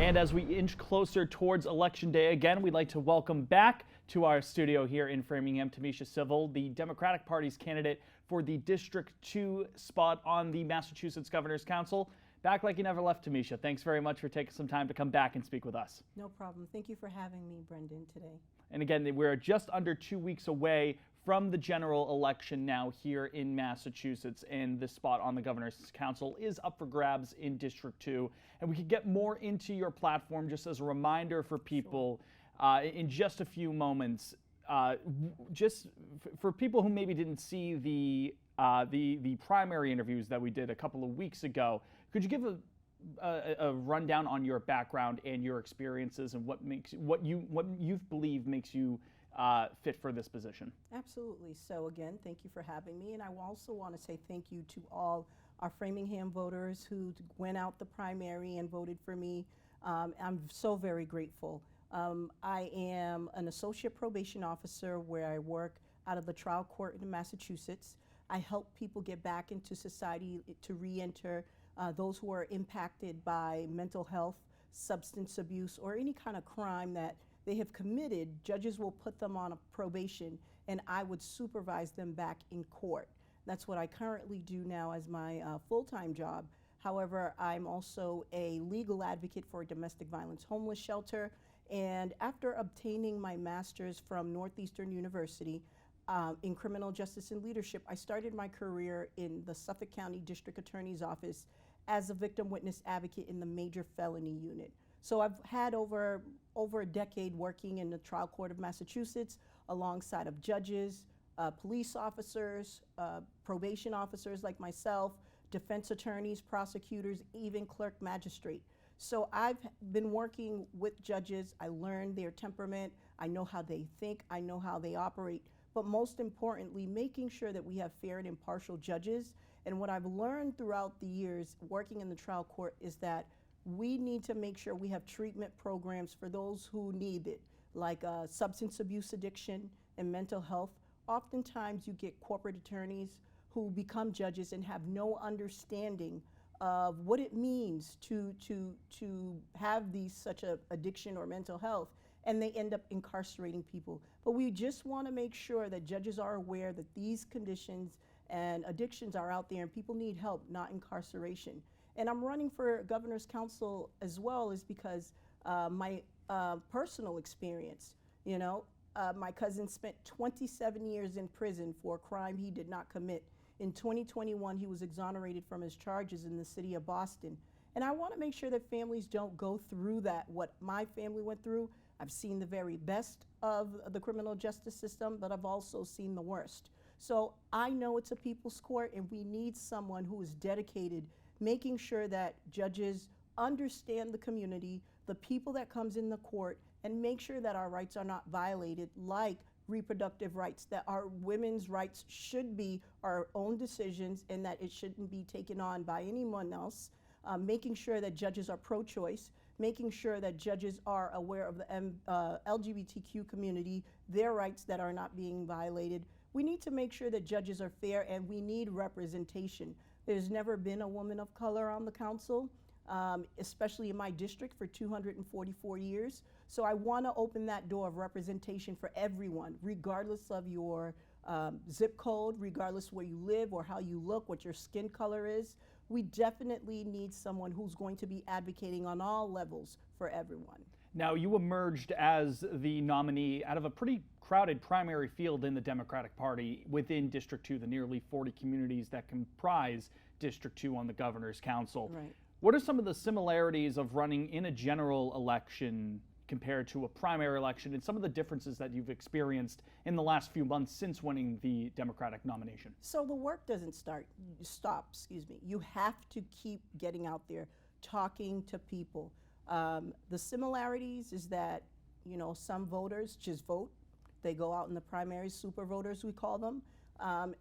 And as we inch closer towards Election Day again, we'd like to welcome back to our studio here in Framingham, Tamisha Civil, the Democratic Party's candidate for the District 2 spot on the Massachusetts Governor's Council. Back like you never left, Tamisha. Thanks very much for taking some time to come back and speak with us. No problem. Thank you for having me, Brendan, today. And again, we're just under 2 weeks away from the general election now here in Massachusetts, and this spot on the Governor's Council is up for grabs in District 2. And we could get more into your platform just as a reminder for people in just a few moments. Just for people who maybe didn't see the primary interviews that we did a couple of weeks ago, could you give a rundown on your background and your experiences and what you believe makes you fit for this position? Absolutely. So again, thank you for having me. And I also want to say thank you to all our Framingham voters who went out the primary and voted for me. I'm so very grateful. I am an associate probation officer where I work out of the trial court in Massachusetts. I help people get back into society to re-enter those who are impacted by mental health, substance abuse, or any kind of crime that they have committed. Judges will put them on a probation, and I would supervise them back in court. That's what I currently do now as my full-time job. However, I'm also a legal advocate for a domestic violence homeless shelter. And after obtaining my master's from Northeastern University in criminal justice and leadership, I started my career in the Suffolk County District Attorney's Office as a victim witness advocate in the major felony unit. So I've had over a decade working in the trial court of Massachusetts alongside of judges, police officers, probation officers like myself, defense attorneys, prosecutors, even clerk magistrate. So I've been working with judges. I learned their temperament. I know how they think. I know how they operate. But most importantly, making sure that we have fair and impartial judges. And what I've learned throughout the years working in the trial court is that we need to make sure we have treatment programs for those who need it, like substance abuse addiction and mental health. Oftentimes you get corporate attorneys who become judges and have no understanding of what it means to have such a addiction or mental health, and they end up incarcerating people. But we just want to make sure that judges are aware that these conditions and addictions are out there and people need help, not incarceration. And I'm running for Governor's Council as well is because my personal experience, my cousin spent 27 years in prison for a crime he did not commit. In 2021, he was exonerated from his charges in the city of Boston. And I want to make sure that families don't go through that, what my family went through. I've seen the very best of the criminal justice system, but I've also seen the worst. So I know it's a people's court, and we need someone who is dedicated, making sure that judges understand the community, the people that comes in the court, and make sure that our rights are not violated, like reproductive rights, that our women's rights should be our own decisions and that it shouldn't be taken on by anyone else, making sure that judges are pro-choice, making sure that judges are aware of the LGBTQ community, their rights that are not being violated. We need to make sure that judges are fair, and we need representation. There's never been a woman of color on the council, especially in my district, for 244 years. So I want to open that door of representation for everyone, regardless of your zip code, regardless where you live or how you look, what your skin color is. We definitely need someone who's going to be advocating on all levels for everyone. Now, you emerged as the nominee out of a pretty crowded primary field in the Democratic Party within District 2, the nearly 40 communities that comprise District 2 on the Governor's Council. Right. What are some of the similarities of running in a general election compared to a primary election, and some of the differences that you've experienced in the last few months since winning the Democratic nomination? So the work doesn't stop. You have to keep getting out there, talking to people. The similarities is that, some voters just vote. They go out in the primaries, super voters we call them.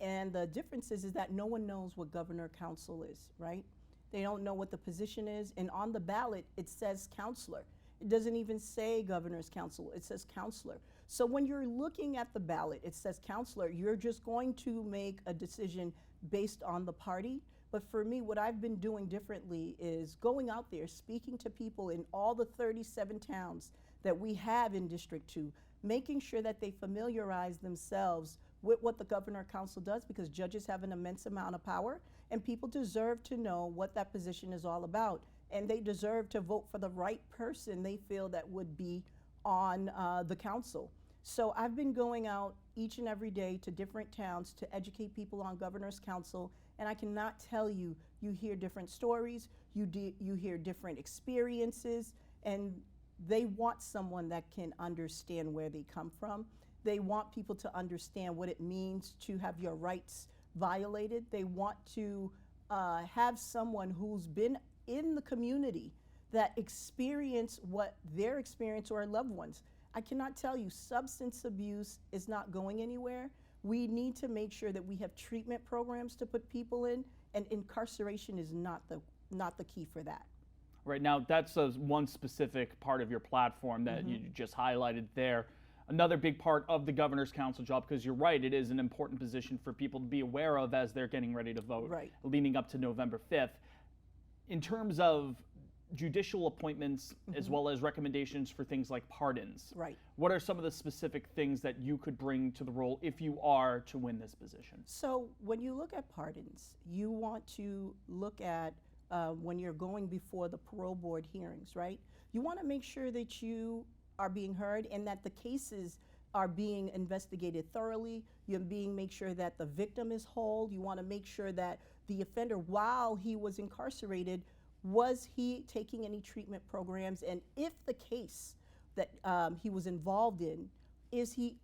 And the difference is that no one knows what governor council is, right? They don't know what the position is. And on the ballot, it says counselor. It doesn't even say governor's council, it says counselor. So when you're looking at the ballot, it says counselor, you're just going to make a decision based on the party. But for me, what I've been doing differently is going out there, speaking to people in all the 37 towns that we have in District 2, making sure that they familiarize themselves with what the Governor Council does, because judges have an immense amount of power, and people deserve to know what that position is all about. And they deserve to vote for the right person they feel that would be on the council. So I've been going out each and every day to different towns to educate people on Governor's Council, and I cannot tell you, you hear different stories, you hear different experiences, and they want someone that can understand where they come from. They want people to understand what it means to have your rights violated. They want to have someone who's been in the community that experience what their experience or loved ones. I cannot tell you, substance abuse is not going anywhere. We need to make sure that we have treatment programs to put people in, and incarceration is not the key for that. Right, now that's one specific part of your platform that you just highlighted there. Another big part of the Governor's Council job, because you're right, it is an important position for people to be aware of as they're getting ready to vote, leading up to November 5th. In terms of judicial appointments as well as recommendations for things like pardons, what are some of the specific things that you could bring to the role if you are to win this position? So when you look at pardons, you want to look at when you're going before the parole board hearings, right? You want to make sure that you are being heard and that the cases are being investigated thoroughly. You're make sure that the victim is whole. You want to make sure that the offender, while he was incarcerated, was he taking any treatment programs, and if the case that he was involved in, is he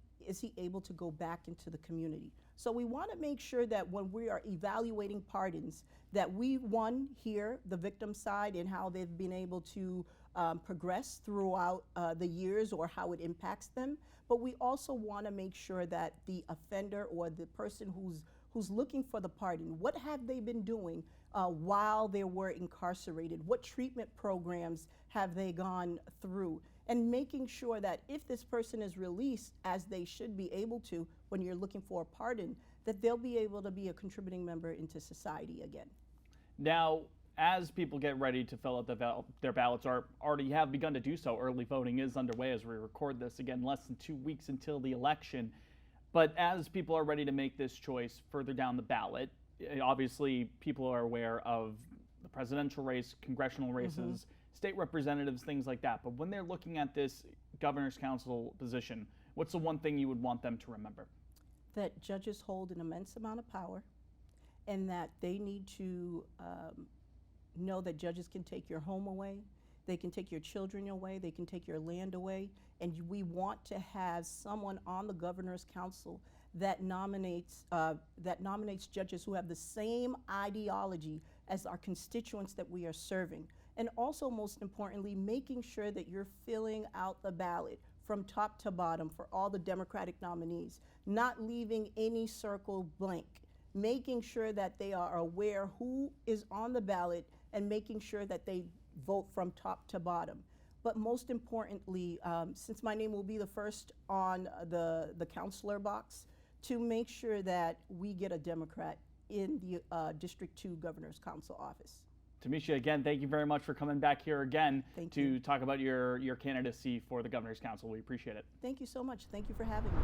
able to go back into the community? So we want to make sure that when we are evaluating pardons, that we, one, hear the victim side and how they've been able to progress throughout the years or how it impacts them. But we also want to make sure that the offender or the person who's looking for the pardon, what have they been doing while they were incarcerated? What treatment programs have they gone through? And making sure that if this person is released, as they should be able to when you're looking for a pardon, that they'll be able to be a contributing member into society again. Now, as people get ready to fill out their ballots, or already have begun to do so, early voting is underway as we record this, again, less than 2 weeks until the election. But as people are ready to make this choice further down the ballot, obviously people are aware of the presidential race, congressional races, state representatives, things like that. But when they're looking at this Governor's Council position, what's the one thing you would want them to remember? That judges hold an immense amount of power, and that they need to know that judges can take your home away, they can take your children away, they can take your land away, and we want to have someone on the Governor's Council that nominates judges who have the same ideology as our constituents that we are serving. And also, most importantly, making sure that you're filling out the ballot from top to bottom for all the Democratic nominees, not leaving any circle blank, making sure that they are aware who is on the ballot and making sure that they vote from top to bottom. But most importantly, since my name will be the first on the counselor box, to make sure that we get a Democrat in the District 2 Governor's Council office. Tamisha, again, thank you very much for coming back here again to talk about your candidacy for the Governor's Council. We appreciate it. Thank you so much. Thank you for having me.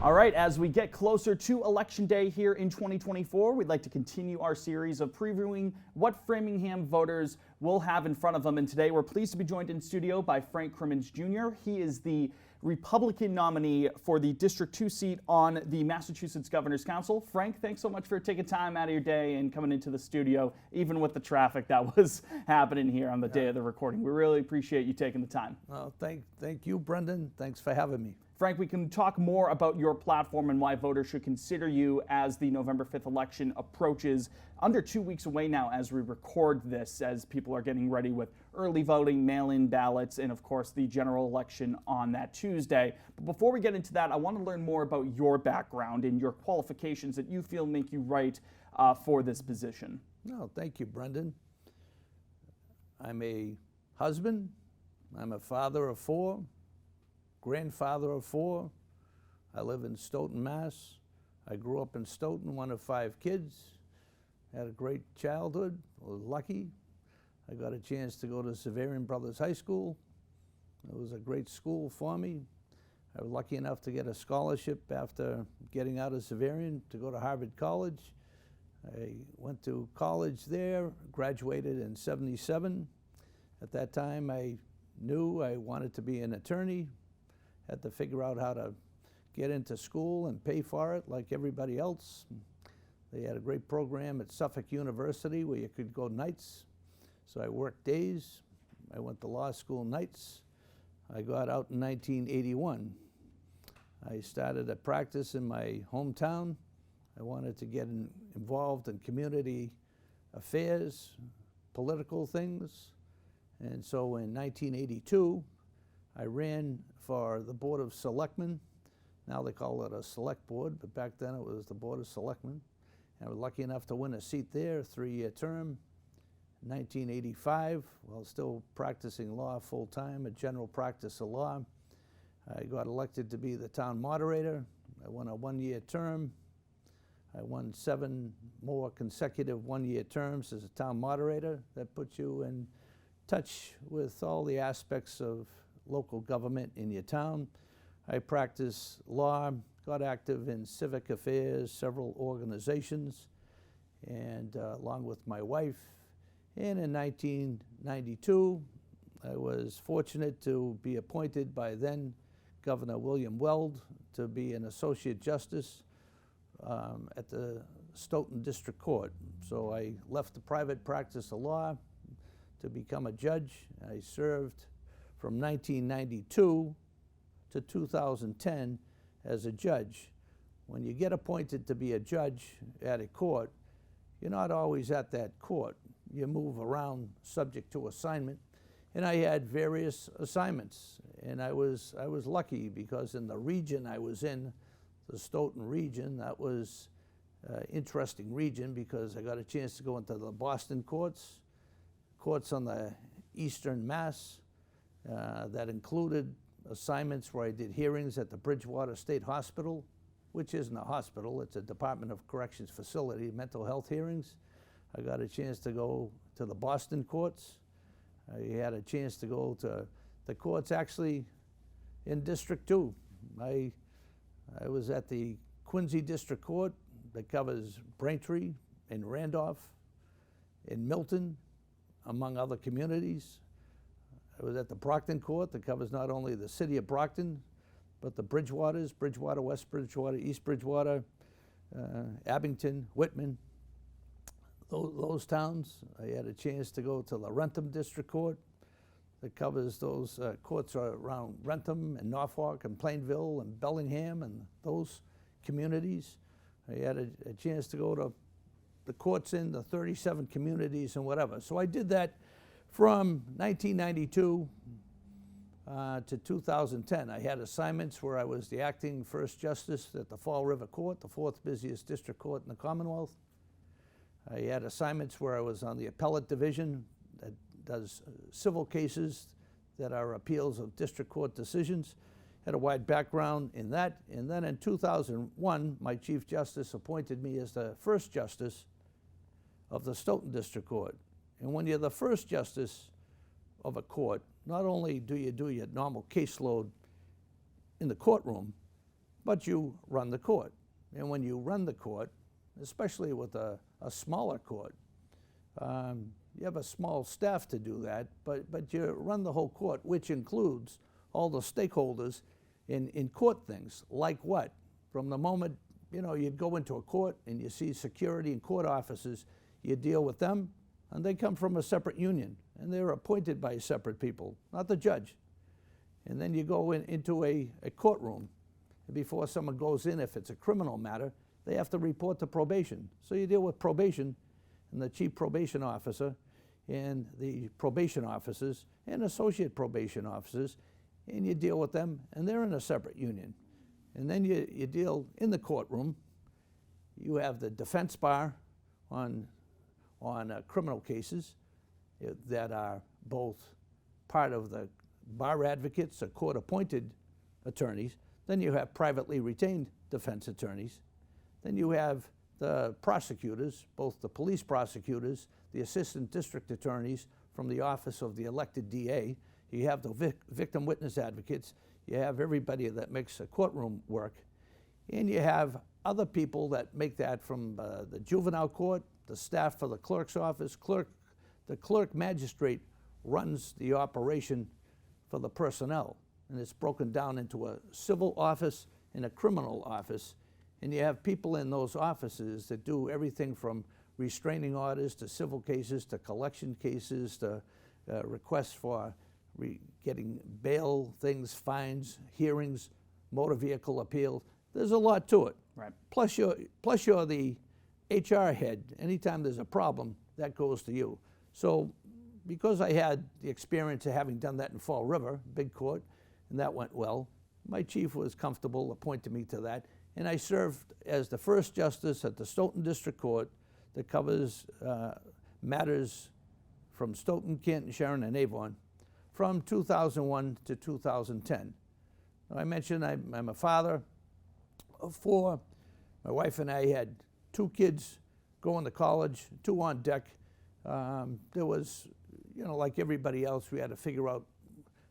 All right, as we get closer to Election Day here in 2024, we'd like to continue our series of previewing what Framingham voters will have in front of them. And today we're pleased to be joined in studio by Frank Crimmins Jr. He is the Republican nominee for the District 2 seat on the Massachusetts Governor's Council. Frank, thanks so much for taking time out of your day and coming into the studio, even with the traffic that was happening here on the day of the recording. We really appreciate you taking the time. Well, thank you, Brendan. Thanks for having me. Frank, we can talk more about your platform and why voters should consider you as the November 5th election approaches, under 2 weeks away now as we record this, as people are getting ready with early voting, mail-in ballots, and of course the general election on that Tuesday. But before we get into that, I want to learn more about your background and your qualifications that you feel make you right for this position. No, thank you, Brendan. I'm a husband. I'm a father of 4. Grandfather of 4. I live in Stoughton, Mass. I grew up in Stoughton, one of 5 kids. had a great childhood, was lucky. I got a chance to go to Xaverian Brothers High School. It was a great school for me. I was lucky enough to get a scholarship after getting out of Xaverian to go to Harvard College. I went to college there, graduated in '77. At that time, I knew I wanted to be an attorney, had to figure out how to get into school and pay for it like everybody else. They had a great program at Suffolk University where you could go nights. So I worked days. I went to law school nights. I got out in 1981. I started a practice in my hometown. I wanted to get involved in community affairs, political things. And so in 1982, I ran for the Board of Selectmen. Now they call it a select board, but back then it was the Board of Selectmen. And I was lucky enough to win a seat there, a 3-year term. In 1985, while still practicing law full-time, a general practice of law, I got elected to be the town moderator. I won a 1-year term. I won 7 more consecutive 1-year terms as a town moderator. That puts you in touch with all the aspects of local government in your town. I practiced law, got active in civic affairs, several organizations, and along with my wife. And in 1992, I was fortunate to be appointed by then Governor William Weld to be an Associate Justice at the Stoughton District Court. So I left the private practice of law to become a judge. I served from 1992 to 2010 as a judge. When you get appointed to be a judge at a court, you're not always at that court. You move around subject to assignment. And I had various assignments. And I was lucky because in the region I was in, the Stoughton region, that was an interesting region because I got a chance to go into the Boston courts on the Eastern Mass, that included assignments where I did hearings at the Bridgewater State Hospital, which isn't a hospital, it's a Department of Corrections facility, mental health hearings. I got a chance to go to the Boston courts. I had a chance to go to the courts actually in District 2. I was at the Quincy District Court that covers Braintree and Randolph and Milton, among other communities. I was at the Brockton Court that covers not only the city of Brockton, but the Bridgewaters, Bridgewater, West Bridgewater, East Bridgewater, Abington, Whitman, those towns. I had a chance to go to the Rentham District Court that covers those courts around Rentham and Norfolk and Plainville and Bellingham and those communities. I had a chance to go to the courts in the 37 communities and whatever. So I did that from 1992 to 2010. I had assignments where I was the acting first justice at the Fall River Court, the 4th busiest district court in the Commonwealth. I had assignments where I was on the appellate division that does civil cases that are appeals of district court decisions. Had a wide background in that. And then in 2001, my Chief Justice appointed me as the first justice of the Stoughton District Court. And when you're the first justice of a court, not only do you do your normal caseload in the courtroom, but you run the court. And when you run the court, especially with a smaller court, you have a small staff to do that, but you run the whole court, which includes all the stakeholders in court things. Like what? From the moment, you go into a court and you see security and court officers, you deal with them, and they come from a separate union, and they're appointed by separate people, not the judge. And then you go into a courtroom. And before someone goes in, if it's a criminal matter, they have to report to probation. So you deal with probation and the chief probation officer and the probation officers and associate probation officers, and you deal with them, and they're in a separate union. And then you deal in the courtroom. You have the defense bar on criminal cases that are both part of the bar advocates or court-appointed attorneys. Then you have privately retained defense attorneys. Then you have the prosecutors, both the police prosecutors, the assistant district attorneys from the office of the elected DA. You have the victim witness advocates. You have everybody that makes a courtroom work. And you have other people that make that from the juvenile court, the staff for the clerk's office. The clerk magistrate runs the operation for the personnel. And it's broken down into a civil office and a criminal office. And you have people in those offices that do everything from restraining orders to civil cases to collection cases to requests for getting bail things, fines, hearings, motor vehicle appeals. There's a lot to it. Right. Plus you're the HR head. Anytime there's a problem, that goes to you. So because I had the experience of having done that in Fall River, big court, and that went well, my chief was comfortable appointing me to that. And I served as the first justice at the Stoughton District Court that covers matters from Stoughton, Canton, Sharon, and Avon from 2001 to 2010. I mentioned I'm a father of 4. My wife and I had 2 kids going to college, 2 on deck. There was, like everybody else, we had to figure out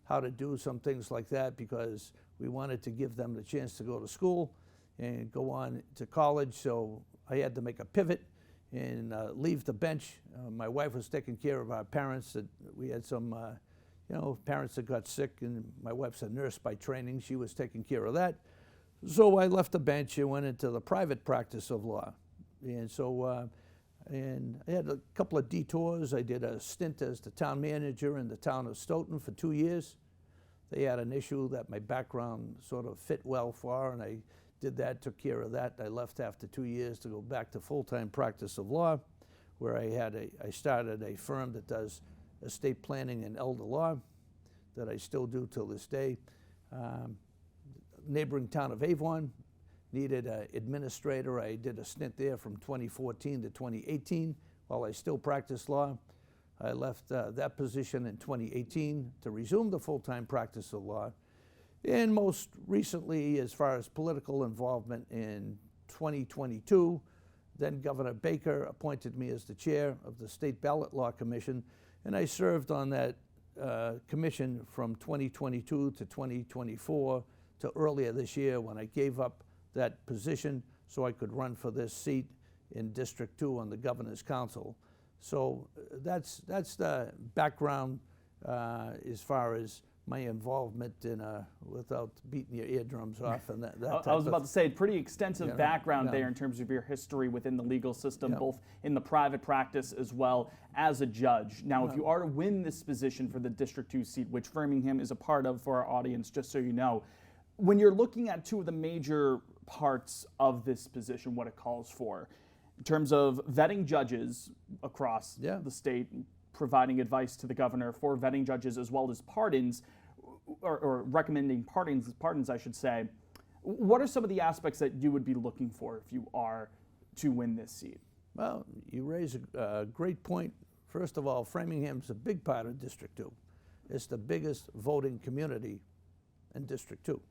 how to do some things like that because we wanted to give them the chance to go to school and go on to college. So I had to make a pivot and leave the bench. My wife was taking care of our parents. We had some, parents that got sick, and my wife's a nurse by training. She was taking care of that. So I left the bench and went into the private practice of law. And so, and I had a couple of detours. I did a stint as the town manager in the town of Stoughton for 2 years. They had an issue that my background sort of fit well for, and I did that, took care of that. I left after 2 years to go back to full-time practice of law, where I started a firm that does estate planning and elder law that I still do till this day. Neighboring town of Avon needed an administrator. I did a stint there from 2014 to 2018 while I still practiced law. I left that position in 2018 to resume the full-time practice of law. And most recently, as far as political involvement in 2022, then Governor Baker appointed me as the chair of the State Ballot Law Commission, and I served on that commission from 2022 to 2024 to earlier this year when I gave up that position so I could run for this seat in District 2 on the Governor's Council. So that's the background as far as my involvement in without beating your eardrums off and that I was about to say, pretty extensive background there in terms of your history within the legal system, both in the private practice as well as a judge. Now, if you are to win this position for the District 2 seat, which Framingham is a part of for our audience, just so you know, when you're looking at 2 of the major parts of this position, what it calls for, in terms of vetting judges across the state, providing advice to the governor for vetting judges as well as pardons, or recommending pardons, I should say. What are some of the aspects that you would be looking for if you are to win this seat? Well, you raise a great point. First of all, Framingham's a big part of District 2. It's the biggest voting community in District 2.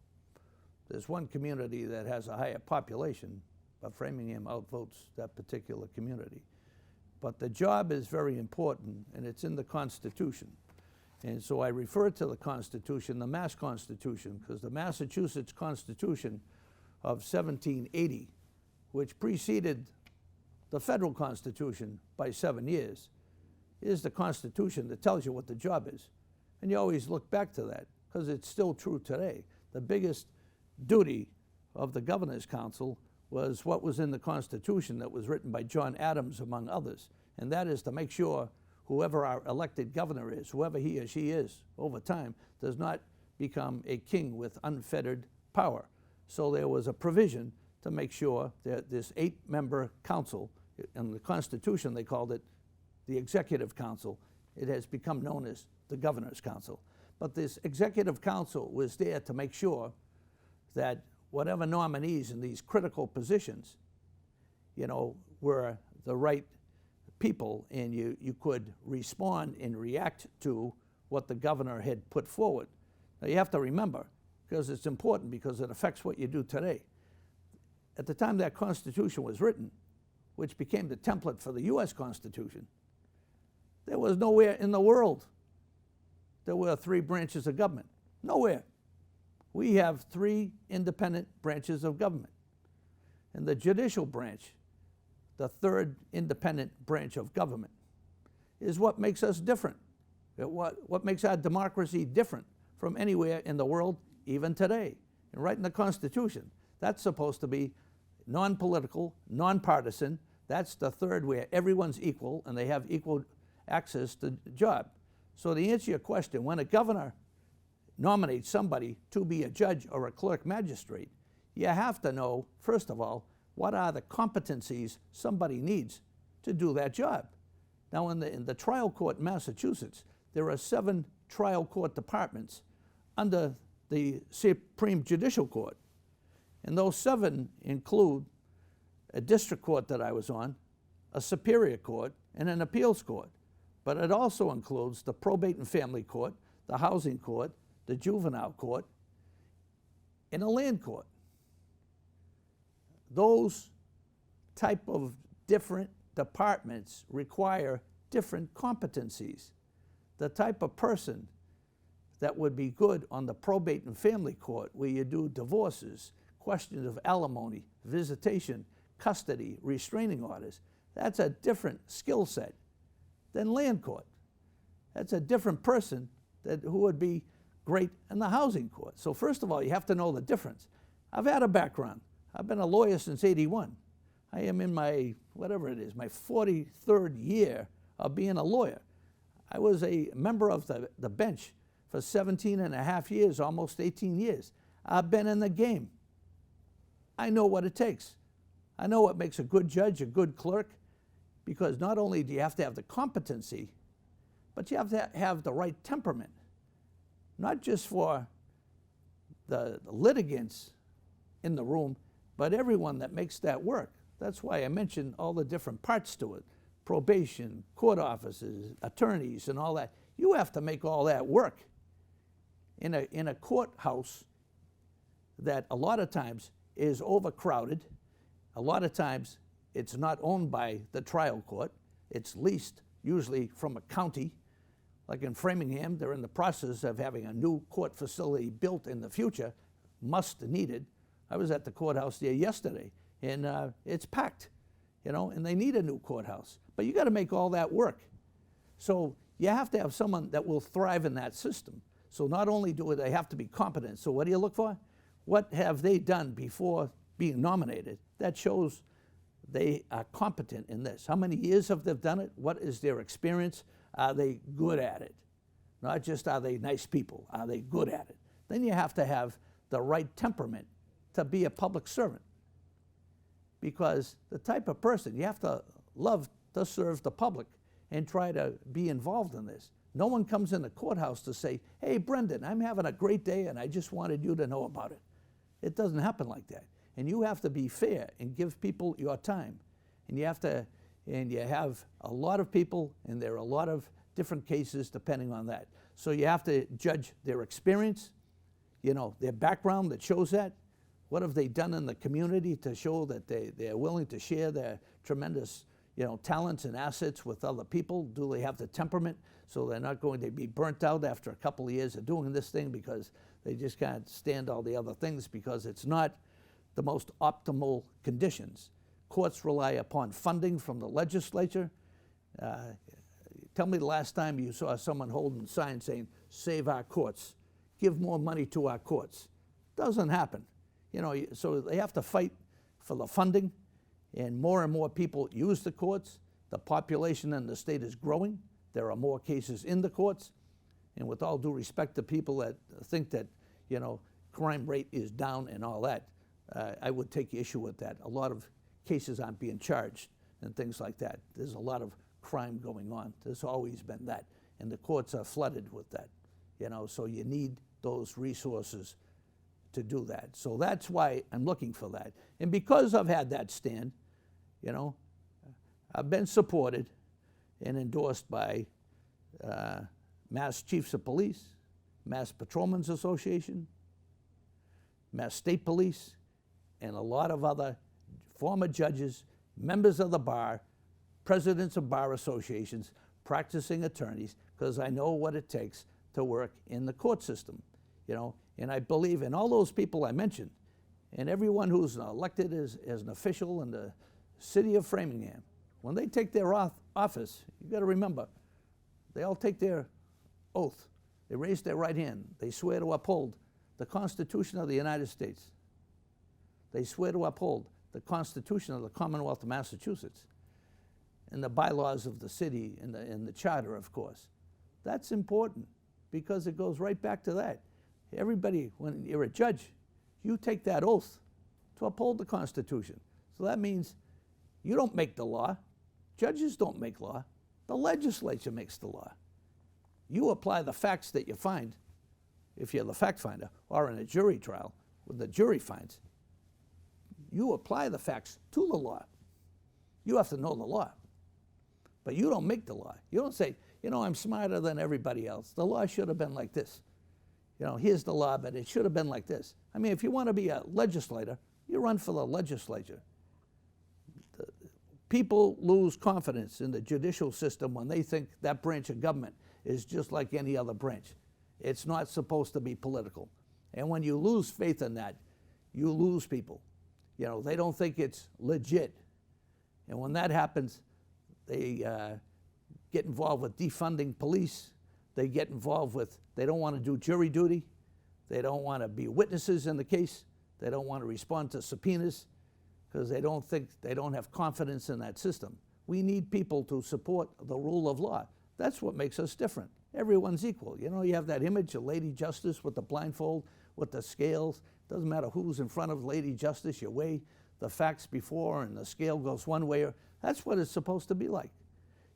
There's one community that has a higher population, but Framingham outvotes that particular community. But the job is very important, and it's in the Constitution. And so I refer to the Constitution, the Mass Constitution, because the Massachusetts Constitution of 1780, which preceded the federal Constitution by 7 years, is the Constitution that tells you what the job is. And you always look back to that, because it's still true today. The biggest duty of the Governor's Council was what was in the Constitution that was written by John Adams, among others, and that is to make sure whoever our elected governor is, whoever he or she is over time, does not become a king with unfettered power. So there was a provision to make sure that this 8-member council, in the Constitution they called it the Executive Council, it has become known as the Governor's Council. But this Executive Council was there to make sure that whatever nominees in these critical positions, were the right people, and you could respond and react to what the governor had put forward. Now you have to remember, because it's important, because it affects what you do today. At the time that Constitution was written, which became the template for the U.S. Constitution, there was nowhere in the world there were 3 branches of government. Nowhere. We have 3 independent branches of government. And the judicial branch, the 3rd independent branch of government, is what makes us different. What makes our democracy different from anywhere in the world, even today. And right in the Constitution, that's supposed to be non-political, non-partisan. That's the 3rd, where everyone's equal and they have equal access to the job. So to answer your question, when a governor nominates somebody to be a judge or a clerk magistrate, you have to know, first of all, what are the competencies somebody needs to do that job. Now, in the trial court in Massachusetts, there are 7 trial court departments under the Supreme Judicial Court. And those 7 include a district court that I was on, a superior court, and an appeals court. But it also includes the probate and family court, the housing court, the juvenile court, and a land court. Those type of different departments require different competencies. The type of person that would be good on the probate and family court, where you do divorces, questions of alimony, visitation, custody, restraining orders, that's a different skill set than land court. That's a different person who would be great in the housing court. So first of all, you have to know the difference. I've had a background. I've been a lawyer since '81. I am in my, whatever it is, my 43rd year of being a lawyer. I was a member of the bench for 17 and a half years, almost 18 years. I've been in the game. I know what it takes. I know what makes a good judge, a good clerk, because not only do you have to have the competency, but you have to have the right temperament, not just for the litigants in the room, but everyone that makes that work. That's why I mentioned all the different parts to it: probation, court officers, attorneys, and all that. You have to make all that work in a courthouse that a lot of times is overcrowded. A lot of times it's not owned by the trial court. It's leased, usually from a county. Like in Framingham, they're in the process of having a new court facility built in the future, must needed. I was at the courthouse there yesterday, and it's packed, you know, and they need a new courthouse. But you got to make all that work. So you have to have someone that will thrive in that system. So not only do they have to be competent, so what do you look for? What have they done before being nominated? That shows they are competent in this. How many years have they done it? What is their experience? Are they good at it? Not just are they nice people, are they good at it? Then you have to have the right temperament to be a public servant. Because the type of person, you have to love to serve the public and try to be involved in this. No one comes in the courthouse to say, hey, Brendan, I'm having a great day and I just wanted you to know about it. It doesn't happen like that. And you have to be fair and give people your time. And you have a lot of people, and there are a lot of different cases depending on that. So you have to judge their experience, you know, their background that shows that. What have they done in the community to show that they're willing to share their tremendous, you know, talents and assets with other people? Do they have the temperament so they're not going to be burnt out after a couple of years of doing this thing because they just can't stand all the other things because it's not the most optimal conditions? Courts rely upon funding from the legislature. Tell me the last time you saw someone holding signs saying, save our courts, give more money to our courts. Doesn't happen. You know, so they have to fight for the funding, and more people use the courts. The population in the state is growing. There are more cases in the courts. And with all due respect to people that think that, you know, crime rate is down and all that, I would take issue with that. A lot of cases aren't being charged and things like that. There's a lot of crime going on. There's always been that. And the courts are flooded with that, you know, so you need those resources to do that. So that's why I'm looking for that. And because I've had that stand, you know, I've been supported and endorsed by Mass Chiefs of Police, Mass Patrolmen's Association, Mass State Police, and a lot of other former judges, members of the bar, presidents of bar associations, practicing attorneys, because I know what it takes to work in the court system, you know, and I believe in all those people I mentioned, and everyone who's elected as an official in the city of Framingham. When they take their office, you got to remember, they all take their oath. They raise their right hand. They swear to uphold the Constitution of the United States. They swear to uphold the Constitution of the Commonwealth of Massachusetts and the bylaws of the city and the charter, of course. That's important because it goes right back to that. Everybody, when you're a judge, you take that oath to uphold the Constitution. So that means you don't make the law. Judges don't make law. The legislature makes the law. You apply the facts that you find, if you're the fact finder, or in a jury trial, when the jury finds. You apply the facts to the law. You have to know the law. But you don't make the law. You don't say, you know, I'm smarter than everybody else. The law should have been like this. You know, here's the law, but it should have been like this. I mean, if you want to be a legislator, you run for the legislature. People lose confidence in the judicial system when they think that branch of government is just like any other branch. It's not supposed to be political. And when you lose faith in that, you lose people. You know, they don't think it's legit. And when that happens, they get involved with defunding police. They get involved with, they don't want to do jury duty. They don't want to be witnesses in the case. They don't want to respond to subpoenas because they don't think, they don't have confidence in that system. We need people to support the rule of law. That's what makes us different. Everyone's equal. You know, you have that image of Lady Justice with the blindfold, with the scales. Doesn't matter who's in front of Lady Justice, you weigh the facts before and the scale goes one way. That's what it's supposed to be like.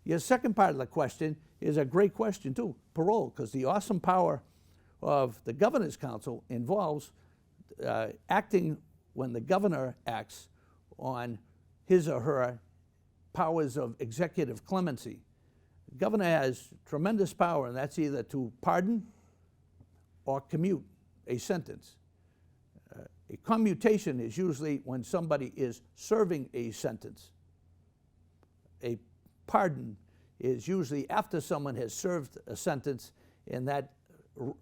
Your second part of the question is a great question too, parole, because the awesome power of the Governor's Council involves acting when the governor acts on his or her powers of executive clemency. The governor has tremendous power, and that's either to pardon or commute a sentence. A commutation is usually when somebody is serving a sentence. A pardon is usually after someone has served a sentence and that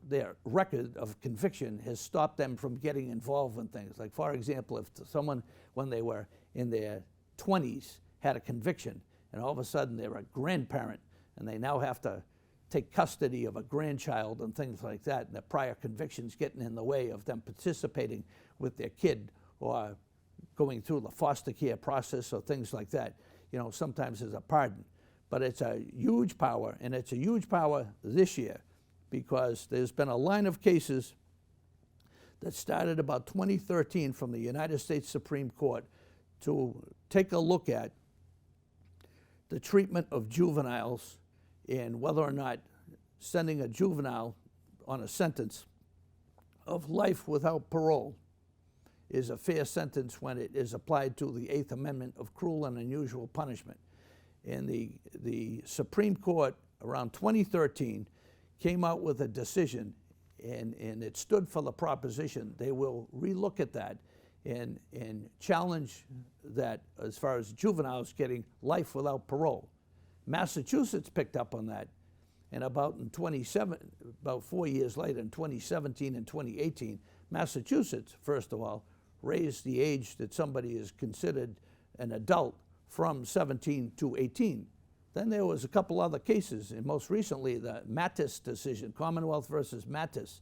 their record of conviction has stopped them from getting involved in things. Like, for example, if someone, when they were in their 20s, had a conviction, and all of a sudden they're a grandparent, and they now have to take custody of a grandchild and things like that, and the prior convictions getting in the way of them participating with their kid or going through the foster care process or things like that. You know, sometimes there's a pardon. But it's a huge power, and it's a huge power this year because there's been a line of cases that started about 2013 from the United States Supreme Court to take a look at the treatment of juveniles and whether or not sending a juvenile on a sentence of life without parole is a fair sentence when it is applied to the Eighth Amendment of cruel and unusual punishment. And the Supreme Court around 2013 came out with a decision, and it stood for the proposition they will relook at that and challenge that as far as juveniles getting life without parole. Massachusetts picked up on that, and about 4 years later, in 2017 and 2018, Massachusetts, first of all, raised the age that somebody is considered an adult from 17 to 18. Then there was a couple other cases, and most recently the Mattis decision, Commonwealth versus Mattis,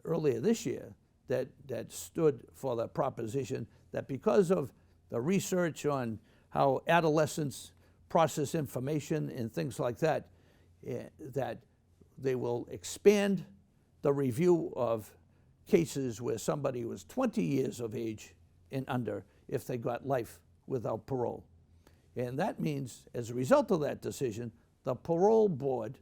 earlier this year, that stood for the proposition that because of the research on how adolescents process information and things like that, that they will expand the review of cases where somebody was 20 years of age and under if they got life without parole. And that means, as a result of that decision, the parole board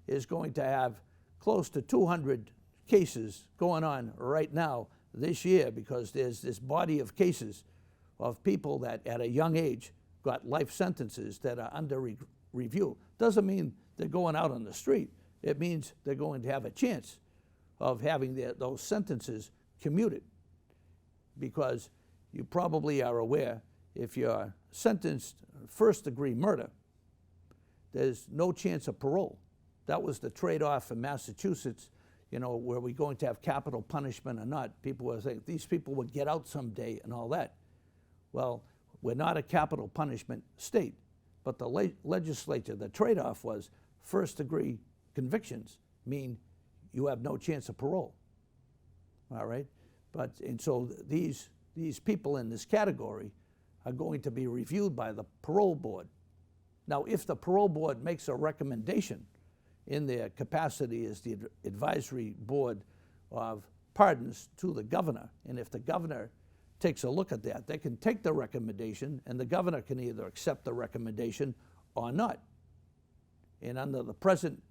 is going to have close to 200 cases going on right now this year because there's this body of cases of people that at a young age got life sentences that are under review. Doesn't mean they're going out on the street. It means they're going to have a chance of having those sentences commuted, because you probably are aware if you're sentenced first-degree murder, there's no chance of parole. That was the trade-off in Massachusetts, you know, were we going to have capital punishment or not? People were saying these people would get out someday and all that. Well, we're not a capital punishment state, but the legislature, the trade-off was first-degree convictions mean you have no chance of parole, all right? And so these people in this category are going to be reviewed by the parole board. Now, if the parole board makes a recommendation in their capacity as the advisory board of pardons to the governor, and if the governor takes a look at that, they can take the recommendation, and the governor can either accept the recommendation or not. And under the present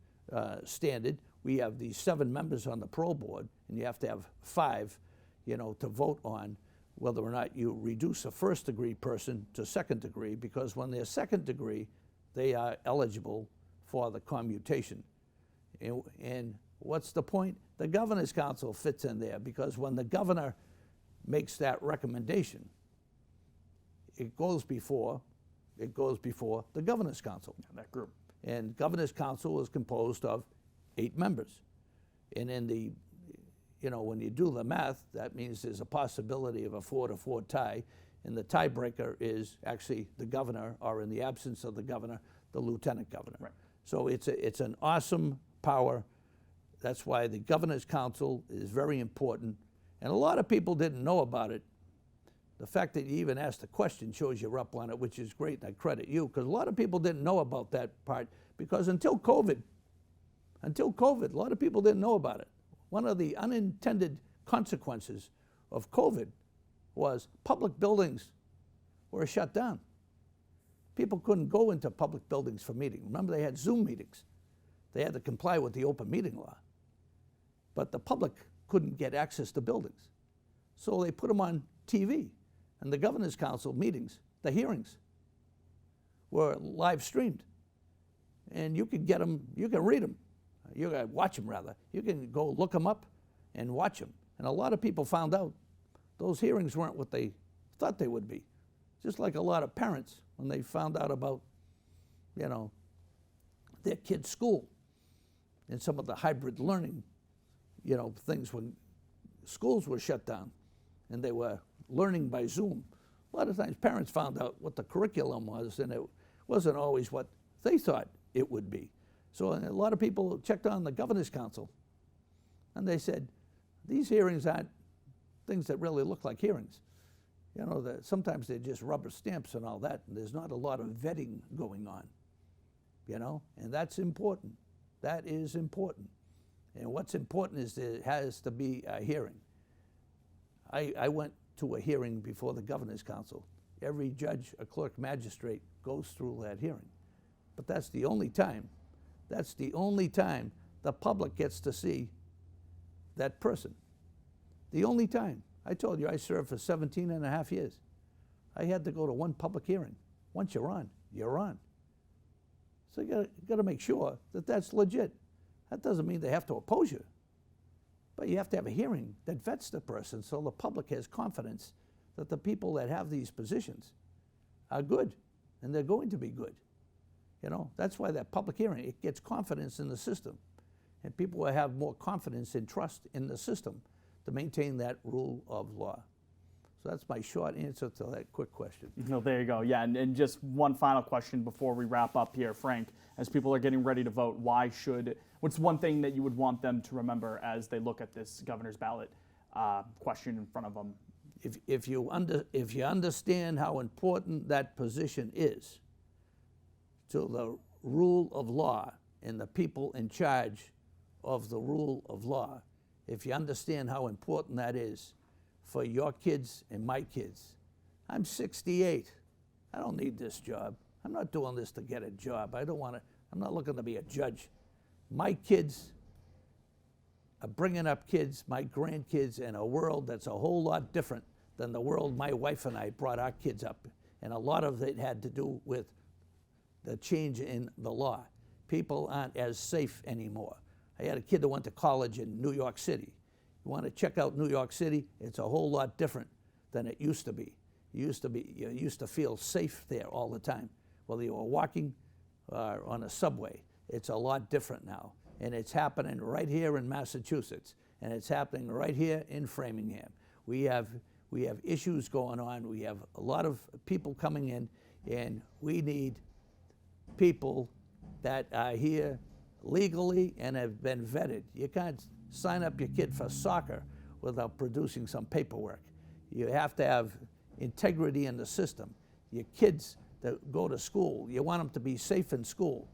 standard, we have these 7 members on the parole board, and you have to have 5, you know, to vote on whether or not you reduce a first-degree person to second-degree, because when they're second-degree, they are eligible for the commutation. And what's the point? The governor's council fits in there, because when the governor makes that recommendation, it goes before the governor's council. That group. And governor's council is composed of 8 members. And in the, you know, when you do the math, that means there's a possibility of a 4-4 tie, and the tiebreaker is actually the governor, or in the absence of the governor, the lieutenant governor. Right. So it's an awesome power. That's why the governor's council is very important. And a lot of people didn't know about it. The fact that you even asked the question shows you're up on it, which is great, and I credit you, because a lot of people didn't know about that part, because until COVID, a lot of people didn't know about it. One of the unintended consequences of COVID was public buildings were shut down. People couldn't go into public buildings for meetings. Remember, they had Zoom meetings. They had to comply with the open meeting law. But the public couldn't get access to buildings. So they put them on TV. And the governor's council meetings, the hearings, were live streamed. And you could get them, you can read them. You can watch them, rather. You can go look them up and watch them. And a lot of people found out those hearings weren't what they thought they would be. Just like a lot of parents, when they found out about, you know, their kid's school and some of the hybrid learning, you know, things when schools were shut down and they were learning by Zoom. A lot of times parents found out what the curriculum was, and it wasn't always what they thought it would be. So a lot of people checked on the governor's council, and they said, these hearings aren't things that really look like hearings. You know, sometimes they're just rubber stamps and all that, and there's not a lot of vetting going on, you know, and that's important. That is important. And what's important is that it has to be a hearing. I went to a hearing before the governor's council. Every judge, a clerk, magistrate goes through that hearing. But that's the only time the public gets to see that person. The only time. I told you I served for 17 and a half years. I had to go to one public hearing. Once you're on, you're on. So you got to make sure that that's legit. That doesn't mean they have to oppose you, but you have to have a hearing that vets the person so the public has confidence that the people that have these positions are good, and they're going to be good. You know, that's why that public hearing, it gets confidence in the system, and people will have more confidence and trust in the system to maintain that rule of law. So that's my short answer to that quick question. No, there you go. Yeah, and just one final question before we wrap up here, Frank. As people are getting ready to vote, what's one thing that you would want them to remember as they look at this governor's ballot question in front of them? If you understand how important that position is to the rule of law and the people in charge of the rule of law, if you understand how important that is for your kids and my kids. I'm 68. I don't need this job. I'm not doing this to get a job. I'm not looking to be a judge. My kids are bringing up kids, my grandkids, in a world that's a whole lot different than the world my wife and I brought our kids up. And a lot of it had to do with the change in the law. People aren't as safe anymore. I had a kid that went to college in New York City. You want to check out New York City? It's a whole lot different than it used to be. you used to feel safe there all the time, whether you were walking on a subway. It's a lot different now, and it's happening right here in Massachusetts, and it's happening right here in Framingham. We have issues going on. We have a lot of people coming in, and we need people that are here legally and have been vetted. You can't sign up your kid for soccer without producing some paperwork. You have to have integrity in the system. Your kids that go to school, you want them to be safe in school.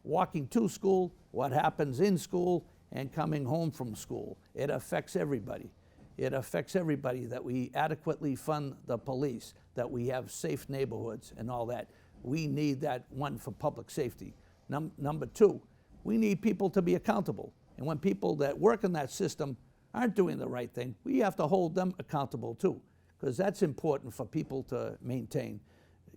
Walking to school, what happens in school, and coming home from school. It affects everybody. It affects everybody that we adequately fund the police, that we have safe neighborhoods and all that. We need that, one, for public safety. Number two, we need people to be accountable. And when people that work in that system aren't doing the right thing, we have to hold them accountable too, because that's important for people to maintain,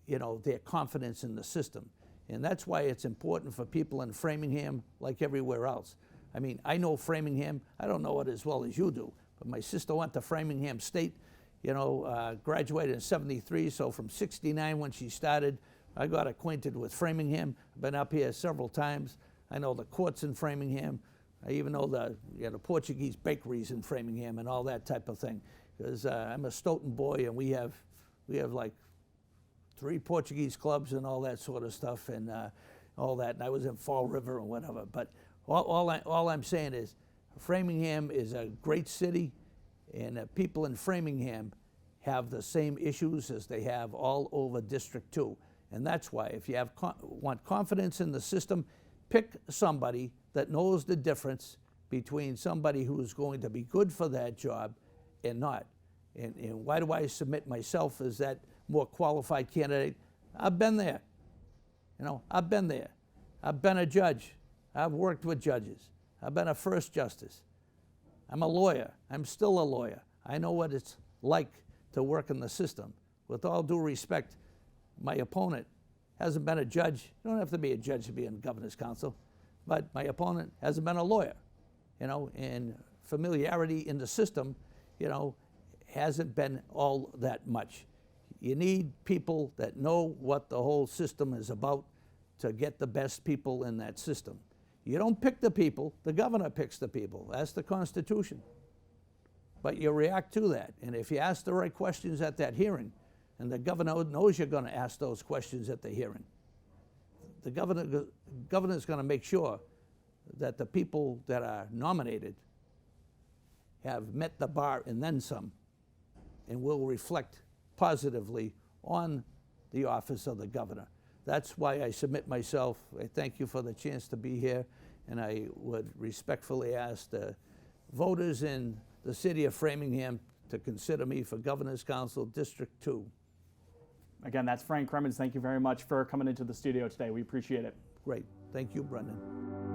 their confidence in the system. And that's why it's important for people in Framingham, like everywhere else. I mean, I know Framingham. I don't know it as well as you do, but my sister went to Framingham State, graduated in '73, so from '69 when she started, I got acquainted with Framingham. I've been up here several times. I know the courts in Framingham. I even know the Portuguese bakeries in Framingham and all that type of thing. Because I'm a Stoughton boy, and we have like 3 Portuguese clubs and all that sort of stuff, and all that. And I was in Fall River and whatever. But all I'm saying is, Framingham is a great city, and people in Framingham have the same issues as they have all over District 2. And that's why, if you want confidence in the system, pick somebody that knows the difference between somebody who's going to be good for that job and not. And why do I submit myself as that more qualified candidate? I've been there. I've been there. I've been a judge. I've worked with judges. I've been a first justice. I'm a lawyer. I'm still a lawyer. I know what it's like to work in the system. With all due respect, my opponent hasn't been a judge. You don't have to be a judge to be in governor's council, but my opponent hasn't been a lawyer, and familiarity in the system, hasn't been all that much. You need people that know what the whole system is about to get the best people in that system. You don't pick the people, the governor picks the people. That's the Constitution. But you react to that, and if you ask the right questions at that hearing, and the governor knows you're going to ask those questions at the hearing, the governor's going to make sure that the people that are nominated have met the bar and then some, and will reflect positively on the office of the governor. That's why I submit myself. I thank you for the chance to be here, and I would respectfully ask the voters in the city of Framingham to consider me for Governor's Council District 2. Again, that's Frank Crimmins. Thank you very much for coming into the studio today. We appreciate it. Great. Thank you, Brendan.